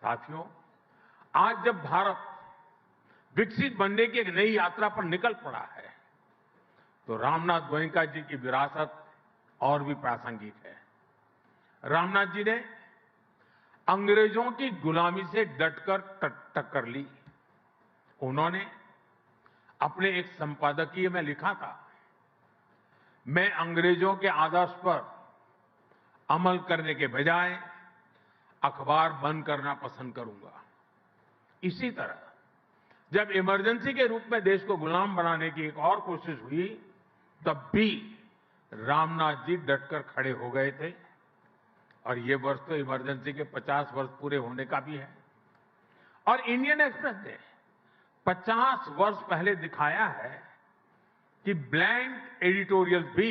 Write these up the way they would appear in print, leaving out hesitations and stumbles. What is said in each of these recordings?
साथियों, आज जब भारत विकसित बनने की एक नई यात्रा पर निकल पड़ा है, तो रामनाथ गोयनका जी की विरासत और भी प्रासंगिक है। रामनाथ जी ने अंग्रेजों की गुलामी से डटकर टक्कर ली। उन्होंने अपने एक संपादकीय में लिखा था, मैं अंग्रेजों के आदर्श पर अमल करने के बजाय अखबार बंद करना पसंद करूंगा। इसी तरह जब इमरजेंसी के रूप में देश को गुलाम बनाने की एक और कोशिश हुई, तब भी रामनाथ जी डटकर खड़े हो गए थे। और ये वर्ष तो इमरजेंसी के 50 वर्ष पूरे होने का भी है। और इंडियन एक्सप्रेस ने 50 वर्ष पहले दिखाया है कि ब्लैंक एडिटोरियल भी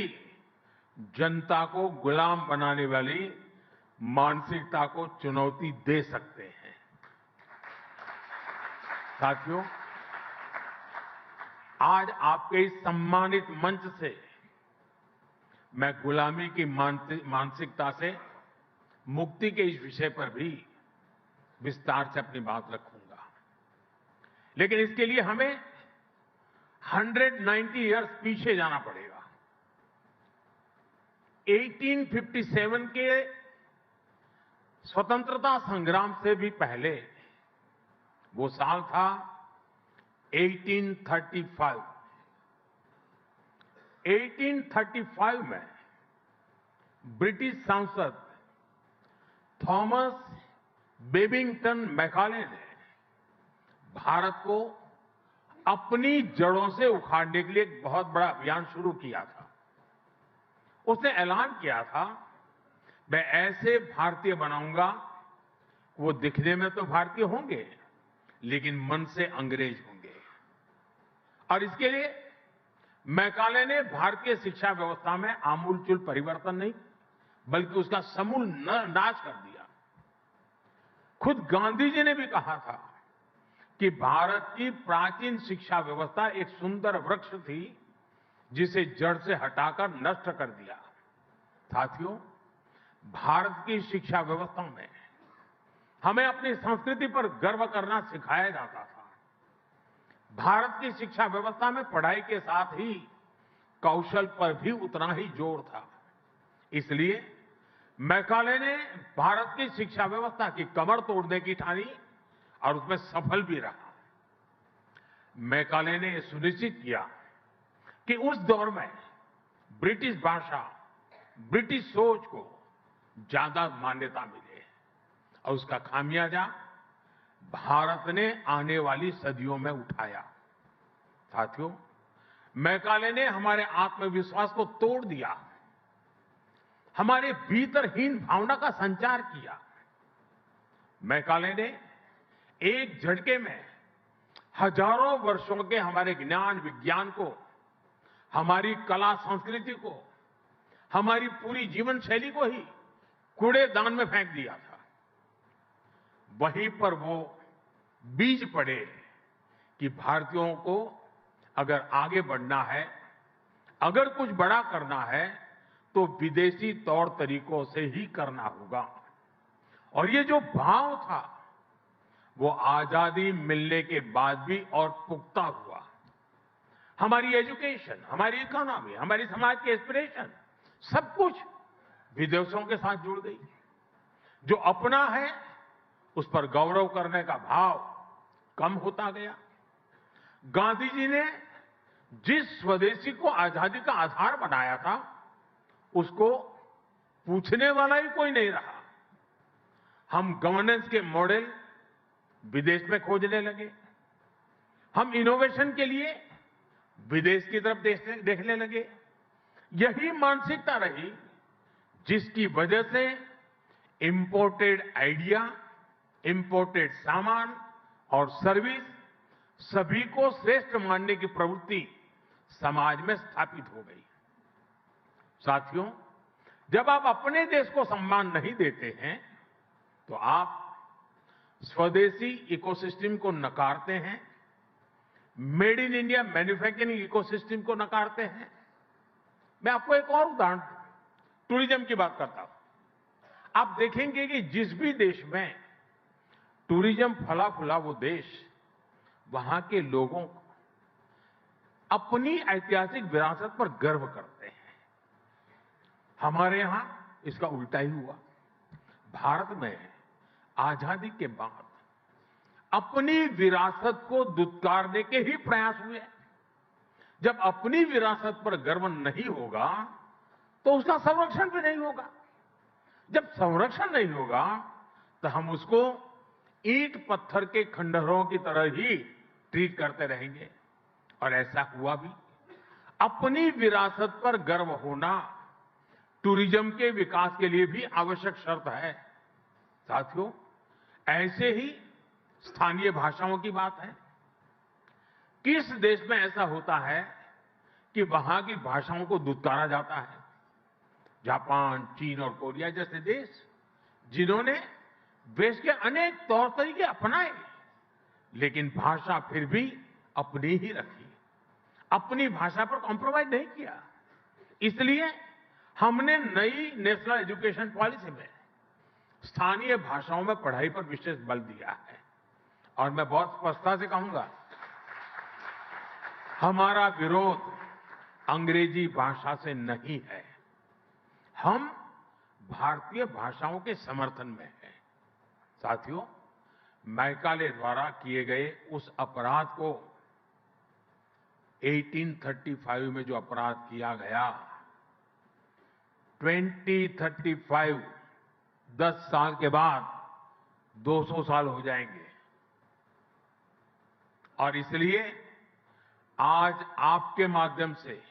जनता को गुलाम बनाने वाली मानसिकता को चुनौती दे सकते हैं। साथियों, आज आपके इस सम्मानित मंच से मैं गुलामी की मानसिकता से मुक्ति के इस विषय पर भी विस्तार से अपनी बात रखूंगा। लेकिन इसके लिए हमें 190 इयर्स पीछे जाना पड़ेगा। 1857 के स्वतंत्रता संग्राम से भी पहले वो साल था 1835। 1835 में ब्रिटिश सांसद थॉमस बेबिंगटन मैकाले ने भारत को अपनी जड़ों से उखाड़ने के लिए एक बहुत बड़ा अभियान शुरू किया था। उसने ऐलान किया था, मैं ऐसे भारतीय बनाऊंगा, वो दिखने में तो भारतीय होंगे लेकिन मन से अंग्रेज होंगे। और इसके लिए मैकाले ने भारतीय शिक्षा व्यवस्था में आमूलचूल परिवर्तन नहीं बल्कि उसका समूल नाश कर दिया। खुद गांधी जी ने भी कहा था कि भारत की प्राचीन शिक्षा व्यवस्था एक सुंदर वृक्ष थी जिसे जड़ से हटाकर नष्ट कर दिया। साथियों, भारत की शिक्षा व्यवस्था में हमें अपनी संस्कृति पर गर्व करना सिखाया जाता था। भारत की शिक्षा व्यवस्था में पढ़ाई के साथ ही कौशल पर भी उतना ही जोर था। इसलिए मैकाले ने भारत की शिक्षा व्यवस्था की कमर तोड़ने की ठानी और उसमें सफल भी रहा। मैकाले ने यह सुनिश्चित किया कि उस दौर में ब्रिटिश भाषा, ब्रिटिश सोच को ज्यादा मान्यता मिले और उसका खामियाजा भारत ने आने वाली सदियों में उठाया। साथियों, मैकाले ने हमारे आत्मविश्वास को तोड़ दिया, हमारे भीतरहीन भावना का संचार किया। मैकाले ने एक झटके में हजारों वर्षों के हमारे ज्ञान विज्ञान को, हमारी कला संस्कृति को, हमारी पूरी जीवन शैली को ही कूड़ेदान में फेंक दिया था। वहीं पर वो बीज पड़े कि भारतीयों को अगर आगे बढ़ना है, अगर कुछ बड़ा करना है, तो विदेशी तौर तरीकों से ही करना होगा। और ये जो भाव था वो आजादी मिलने के बाद भी और पुख्ता हुआ। हमारी एजुकेशन, हमारी इकोनॉमी, हमारी समाज की एस्पिरेशन सब कुछ विदेशों के साथ जुड़ गई। जो अपना है उस पर गौरव करने का भाव कम होता गया। गांधी जी ने जिस स्वदेशी को आजादी का आधार बनाया था उसको पूछने वाला ही कोई नहीं रहा। हम गवर्नेंस के मॉडल विदेश में खोजने लगे। हम इनोवेशन के लिए विदेश की तरफ देखने लगे। यही मानसिकता रही जिसकी वजह से इंपोर्टेड आइडिया, इंपोर्टेड सामान और सर्विस सभी को श्रेष्ठ मानने की प्रवृत्ति समाज में स्थापित हो गई। साथियों, जब आप अपने देश को सम्मान नहीं देते हैं तो आप स्वदेशी इकोसिस्टम को नकारते हैं, made in India manufacturing ecosystem को नकारते हैं। मैं आपको एक और उदाहरण टूरिज्म की बात करता हूं। आप देखेंगे कि जिस भी देश में टूरिज्म फला फूला वो देश वहां के लोगों को अपनी ऐतिहासिक विरासत पर गर्व करते हैं। हमारे यहां इसका उल्टा ही हुआ। भारत में आजादी के बाद अपनी विरासत को दुत्कारने के ही प्रयास हुए। जब अपनी विरासत पर गर्व नहीं होगा तो उसका संरक्षण भी नहीं होगा। जब संरक्षण नहीं होगा तो हम उसको ईंट पत्थर के खंडहरों की तरह ही ट्रीट करते रहेंगे। और ऐसा हुआ भी। अपनी विरासत पर गर्व होना टूरिज्म के विकास के लिए भी आवश्यक शर्त है। साथियों, ऐसे ही स्थानीय भाषाओं की बात है। किस देश में ऐसा होता है कि वहां की भाषाओं को दुत्कारा जाता है? जापान, चीन और कोरिया जैसे देश जिन्होंने देश के अनेक तौर तरीके अपनाए, लेकिन भाषा फिर भी अपनी ही रखी। अपनी भाषा पर कॉम्प्रोमाइज नहीं किया। इसलिए हमने नई नेशनल एजुकेशन पॉलिसी में स्थानीय भाषाओं में पढ़ाई पर विशेष बल दिया है। और मैं बहुत स्पष्टता से कहूंगा, हमारा विरोध अंग्रेजी भाषा से नहीं है। हम भारतीय भाषाओं के समर्थन में हैं। साथियों, मैकाले द्वारा किए गए उस अपराध को 1835 में जो अपराध किया गया, 2035 10 साल के बाद 200 साल हो जाएंगे। और इसलिए आज आपके माध्यम से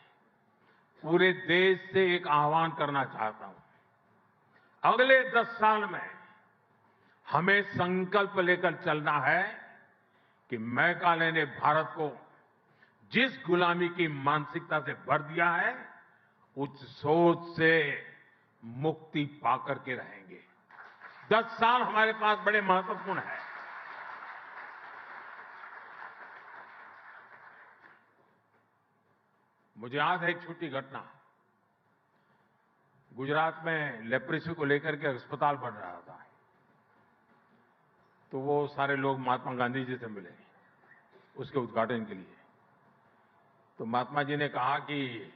पूरे देश से एक आह्वान करना चाहता हूं। अगले 10 साल में हमें संकल्प लेकर चलना है कि मैकाले ने भारत को जिस गुलामी की मानसिकता से भर दिया है, उस सोच से मुक्ति पाकर के रहेंगे। 10 साल हमारे पास बड़े महत्वपूर्ण हैं। मुझे याद है एक छोटी घटना। गुजरात में लेप्रेसी को लेकर के अस्पताल बन रहा था, तो वो सारे लोग महात्मा गांधी जी से मिले उसके उद्घाटन के लिए। तो महात्मा जी ने कहा कि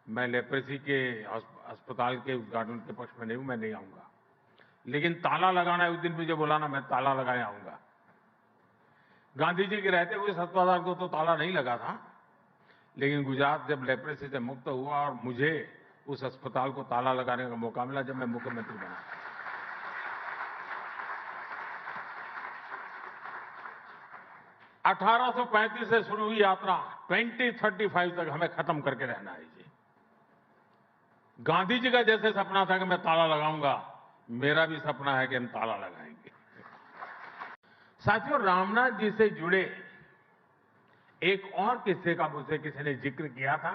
मैं लेप्रेसी के अस्पताल के उद्घाटन के पक्ष में नहीं हूं, मैं नहीं आऊंगा, लेकिन ताला लगाना है। उस दिन मुझे बोला ना, मैं ताला लगाने आऊंगा। गांधी जी के रहते हुए इस अस्पताल को तो ताला नहीं लगा था, लेकिन गुजरात जब लेप्रेसी से मुक्त हुआ और मुझे उस अस्पताल को ताला लगाने का मौका मिला जब मैं मुख्यमंत्री बना। अठारह 1835 से शुरू हुई यात्रा 2035 तक हमें खत्म करके रहना है जी। गांधी जी का जैसे सपना था कि मैं ताला लगाऊंगा, मेरा भी सपना है कि हम ताला लगाएंगे। साथियों, रामनाथ जी से जुड़े एक और किस्से का मुझसे किसी ने जिक्र किया था।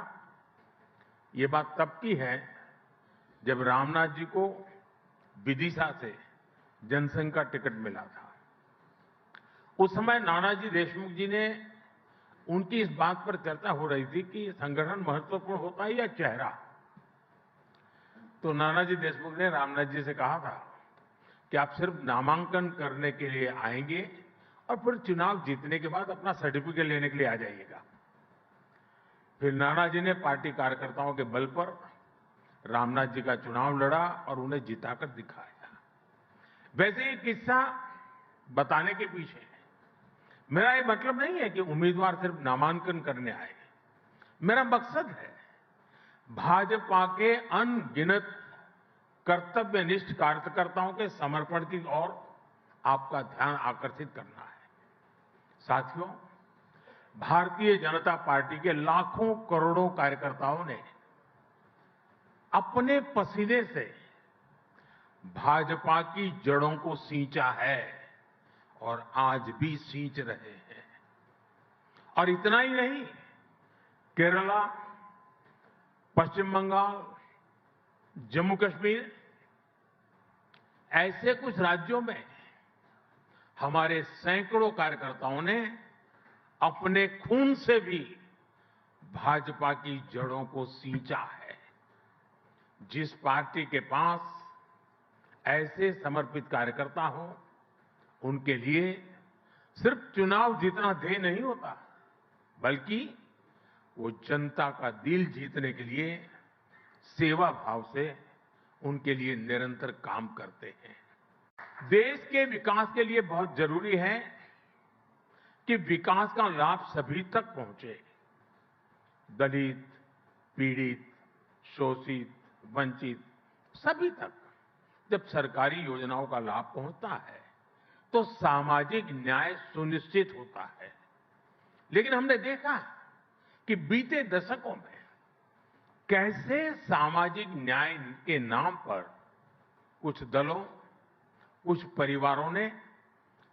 ये बात तब की है जब रामनाथ जी को विदिशा से जनसंघ का टिकट मिला था। उस समय नानाजी देशमुख जी ने, उनकी इस बात पर चर्चा हो रही थी कि संगठन महत्वपूर्ण होता है या चेहरा। तो नानाजी देशमुख ने रामनाथ जी से कहा था कि आप सिर्फ नामांकन करने के लिए आएंगे और फिर चुनाव जीतने के बाद अपना सर्टिफिकेट लेने के लिए आ जाइएगा। फिर नानाजी ने पार्टी कार्यकर्ताओं के बल पर रामनाथ जी का चुनाव लड़ा और उन्हें जिताकर दिखाया। वैसे ये किस्सा बताने के पीछे मेरा ये मतलब नहीं है कि उम्मीदवार सिर्फ नामांकन करने आए। मेरा मकसद है भाजपा के अनगिनत कर्तव्यनिष्ठ कार्यकर्ताओं के समर्पण की ओर आपका ध्यान आकर्षित करना है। साथियों, भारतीय जनता पार्टी के लाखों करोड़ों कार्यकर्ताओं ने अपने पसीने से भाजपा की जड़ों को सींचा है और आज भी सींच रहे हैं। और इतना ही नहीं, केरला, पश्चिम बंगाल, जम्मू कश्मीर ऐसे कुछ राज्यों में हमारे सैकड़ों कार्यकर्ताओं ने अपने खून से भी भाजपा की जड़ों को सींचा है। जिस पार्टी के पास ऐसे समर्पित कार्यकर्ता हो, उनके लिए सिर्फ चुनाव जीतना ध्येय नहीं होता, बल्कि वो जनता का दिल जीतने के लिए सेवा भाव से उनके लिए निरंतर काम करते हैं। देश के विकास के लिए बहुत जरूरी है कि विकास का लाभ सभी तक पहुंचे। दलित, पीड़ित, शोषित, वंचित सभी तक जब सरकारी योजनाओं का लाभ पहुंचता है तो सामाजिक न्याय सुनिश्चित होता है। लेकिन हमने देखा कि बीते दशकों में कैसे सामाजिक न्याय के नाम पर कुछ दलों, कुछ परिवारों ने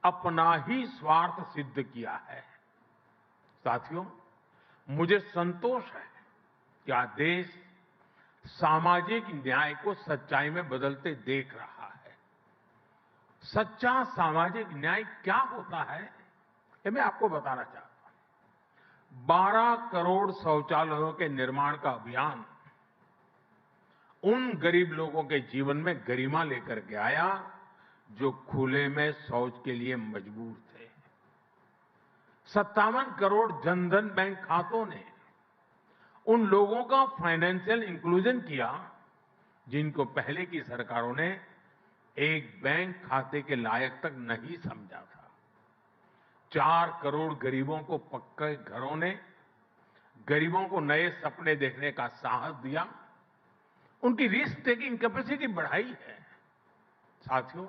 अपना ही स्वार्थ सिद्ध किया है। साथियों, मुझे संतोष है कि आज देश सामाजिक न्याय को सच्चाई में बदलते देख रहा है। सच्चा सामाजिक न्याय क्या होता है, ये मैं आपको बताना चाहता हूं। 12 करोड़ शौचालयों के निर्माण का अभियान उन गरीब लोगों के जीवन में गरिमा लेकर के आया जो खुले में शौच के लिए मजबूर थे। 57 करोड़ जनधन बैंक खातों ने उन लोगों का फाइनेंशियल इंक्लूजन किया जिनको पहले की सरकारों ने एक बैंक खाते के लायक तक नहीं समझा था। 4 करोड़ गरीबों को पक्के घरों ने गरीबों को नए सपने देखने का साहस दिया, उनकी रिस्क टेकिंग कैपेसिटी बढ़ाई है। साथियों,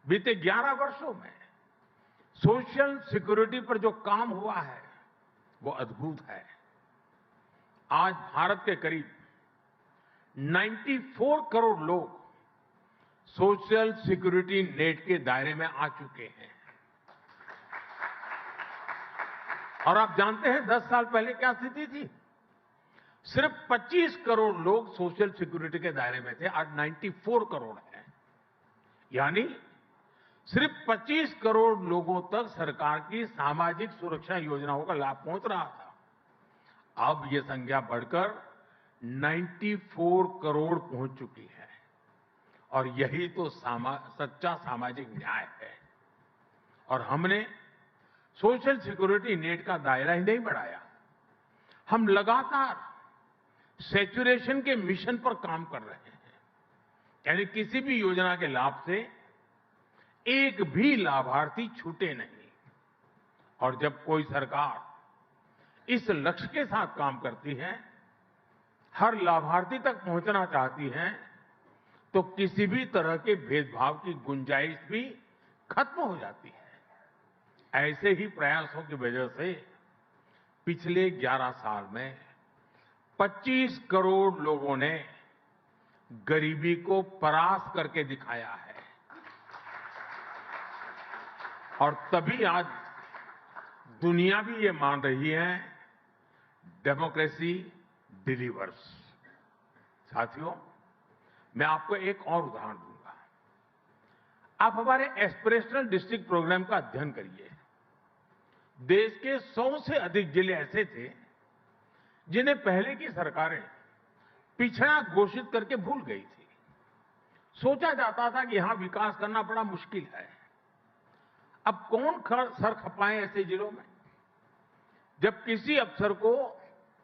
बीते 11 वर्षों में सोशल सिक्योरिटी पर जो काम हुआ है वो अद्भुत है। आज भारत के करीब 94 करोड़ लोग सोशल सिक्योरिटी नेट के दायरे में आ चुके हैं। और आप जानते हैं 10 साल पहले क्या स्थिति थी? सिर्फ 25 करोड़ लोग सोशल सिक्योरिटी के दायरे में थे, आज 94 करोड़ हैं। यानी सिर्फ 25 करोड़ लोगों तक सरकार की सामाजिक सुरक्षा योजनाओं का लाभ पहुंच रहा था। अब ये संख्या बढ़कर 94 करोड़ पहुंच चुकी है। और यही तो सच्चा सामाजिक न्याय है। और हमने सोशल सिक्योरिटी नेट का दायरा ही नहीं बढ़ाया, हम लगातार सैचुरेशन के मिशन पर काम कर रहे हैं। यानी किसी भी योजना के लाभ से एक भी लाभार्थी छूटे नहीं। और जब कोई सरकार इस लक्ष्य के साथ काम करती है, हर लाभार्थी तक पहुंचना चाहती है, तो किसी भी तरह के भेदभाव की गुंजाइश भी खत्म हो जाती है। ऐसे ही प्रयासों की वजह से पिछले 11 साल में 25 करोड़ लोगों ने गरीबी को परास्त करके दिखाया है। और तभी आज दुनिया भी ये मान रही है, डेमोक्रेसी डिलीवर्स। साथियों, मैं आपको एक और उदाहरण दूंगा। आप हमारे एस्पिरेशनल डिस्ट्रिक्ट प्रोग्राम का अध्ययन करिए। देश के 100 से अधिक जिले ऐसे थे जिन्हें पहले की सरकारें पिछड़ा घोषित करके भूल गई थी। सोचा जाता था कि यहां विकास करना बड़ा मुश्किल है। अब कौन सर खपाए ऐसे जिलों में? जब किसी अफसर को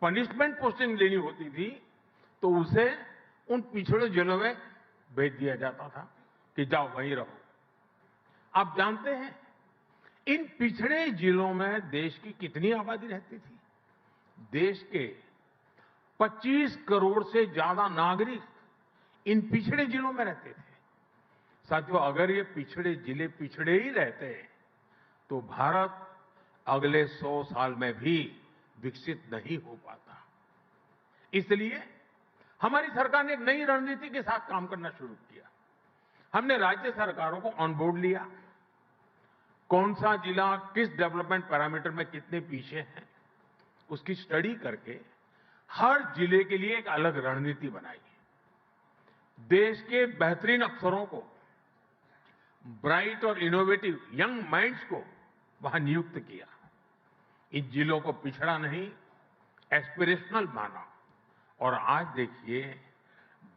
पनिशमेंट पोस्टिंग लेनी होती थी तो उसे उन पिछड़े जिलों में भेज दिया जाता था कि जाओ वहीं रहो। आप जानते हैं इन पिछड़े जिलों में देश की कितनी आबादी रहती थी? देश के 25 करोड़ से ज्यादा नागरिक इन पिछड़े जिलों में रहते थे। साथियों, अगर ये पिछड़े जिले पिछड़े ही रहते तो भारत अगले 100 साल में भी विकसित नहीं हो पाता। इसलिए हमारी सरकार ने एक नई रणनीति के साथ काम करना शुरू किया। हमने राज्य सरकारों को ऑन बोर्ड लिया। कौन सा जिला किस डेवलपमेंट पैरामीटर में कितने पीछे है, उसकी स्टडी करके हर जिले के लिए एक अलग रणनीति बनाई। देश के बेहतरीन अफसरों को, ब्राइट और इनोवेटिव यंग माइंड्स को वहां नियुक्त किया। इन जिलों को पिछड़ा नहीं, एस्पिरेशनल माना। और आज देखिए,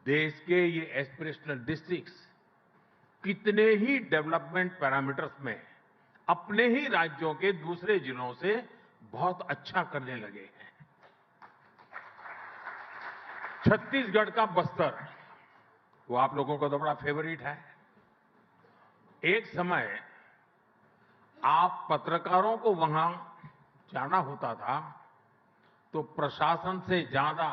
देश के ये एस्पिरेशनल डिस्ट्रिक्ट्स कितने ही डेवलपमेंट पैरामीटर्स में अपने ही राज्यों के दूसरे जिलों से बहुत अच्छा करने लगे हैं। छत्तीसगढ़ का बस्तर, वो आप लोगों का तो बड़ा फेवरिट है। एक समय आप पत्रकारों को वहां जाना होता था तो प्रशासन से ज्यादा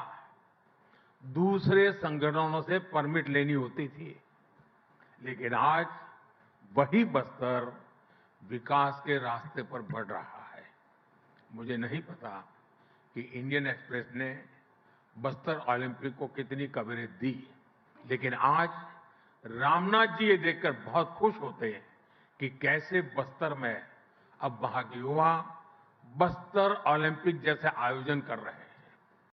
दूसरे संगठनों से परमिट लेनी होती थी। लेकिन आज वही बस्तर विकास के रास्ते पर बढ़ रहा है। मुझे नहीं पता कि इंडियन एक्सप्रेस ने बस्तर ओलंपिक को कितनी कवरेज दी, लेकिन आज रामनाथ जी ये देखकर बहुत खुश होते हैं कि कैसे बस्तर में अब वहां के युवा बस्तर ओलंपिक जैसे आयोजन कर रहे हैं।